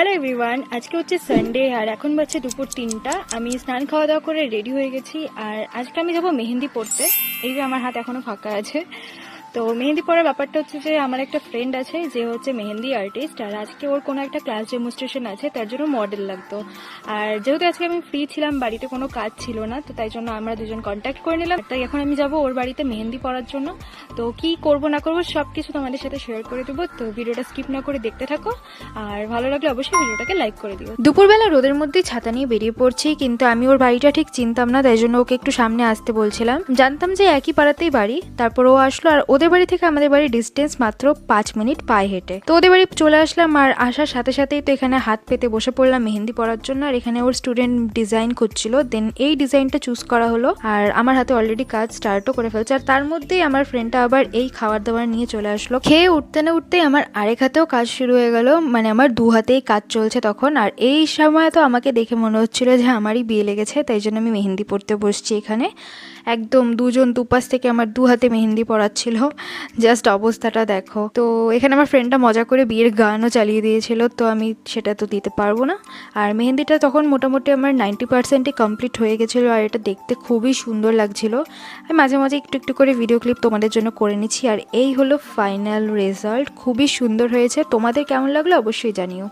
Hello everyone, আজকে হচ্ছে Sunday আর এখন বাজছে দুপুর 3টা। আমি স্নান খাওয়া দাওয়া করে রেডি হয়ে গেছি আর আজকে আমি যাবো মেহেন্দি পড়তে। এই যে আমার হাত এখনো ফাঁকা আছে। তো মেহেন্দি পড়ার ব্যাপারটা হচ্ছে যে আমার একটা ফ্রেন্ড আছে যে হচ্ছে মেহেন্দি আর্টিস্ট, আর আজকে ওর কোনো একটা ক্লাস ডেমনস্ট্রেশন আছে, তার জন্য মডেল লাগতো। আর যেহেতু আজকে আমি ফ্রি ছিলাম, বাড়িতে কোনো কাজ ছিল না, তো তাই জন্য আমরা দুজন কন্ট্যাক্ট করে নিলাম। তাই এখন আমি যাব ওর বাড়িতে মেহেন্দি পড়ার জন্য। তো কি করব না করবো সব কিছু তোমাদের সাথে শেয়ার করে দেবো, তো ভিডিওটা স্কিপ না করে দেখতে থাকো। আর ভালো লাগলে অবশ্যই ভিডিওটাকে লাইক করে দিও। দুপুরবেলা রোদের মধ্যেই ছাতা নিয়ে বেরিয়ে পড়ছি, কিন্তু আমি ওর বাড়িটা ঠিক চিনতাম না, তাই জন্য ওকে একটু সামনে আসতে বলছিলাম। জানতাম যে একই পাড়াতেই বাড়ি। তারপর ও আসলো, আর ওদের বাড়ি থেকে আমাদের বাড়ি ডিস্টেন্স মাত্র 5 মিনিট পায়ে হেঁটে। তো ওদের বাড়ি চলে আসলাম, আর আসার সাথে সাথেই তো এখানে হাত পেতে বসে পড়লাম মেহেন্দি পড়ার জন্য। আর এখানে ওর স্টুডেন্ট ডিজাইন করছিল, দেন এই ডিজাইনটা চুজ করা হলো। আর আমার হাতে অলরেডি কাজ স্টার্টও করে ফেলছে, আর তার মধ্যেই আমার ফ্রেন্ডটা আবার এই খাবার দাবার নিয়ে চলে আসলো। খেয়ে উঠতে না উঠতেই আমার আরেক হাতেও কাজ শুরু হয়ে গেল, মানে আমার দু হাতেই কাজ চলছে তখন। আর এই সময় তো আমাকে দেখে মনে হচ্ছিল যে আমারই বিয়ে লেগেছে, তাই জন্য আমি মেহেন্দি পড়তে বসছি এখানে। একদম দুজন দুপাশ থেকে আমার দু হাতে মেহেন্দি পড়াচ্ছিল, জাস্ট অবস্থাটা দেখো। তো এখানে আমার ফ্রেন্ডটা মজা করে বিয়ের গানও চালিয়ে দিয়েছিল, তো আমি সেটা তো দিতে পারবো না। আর মেহেন্দিটা তখন মোটামুটি আমার 90%ই কমপ্লিট হয়ে গেছিলো, আর এটা দেখতে খুবই সুন্দর লাগছিল। আমি মাঝে মাঝে একটু একটু করে ভিডিও ক্লিপ তোমাদের জন্য করে নিচ্ছি। আর এই হলো ফাইনাল রেজাল্ট, খুবই সুন্দর হয়েছে। তোমাদের কেমন লাগলো অবশ্যই জানিও।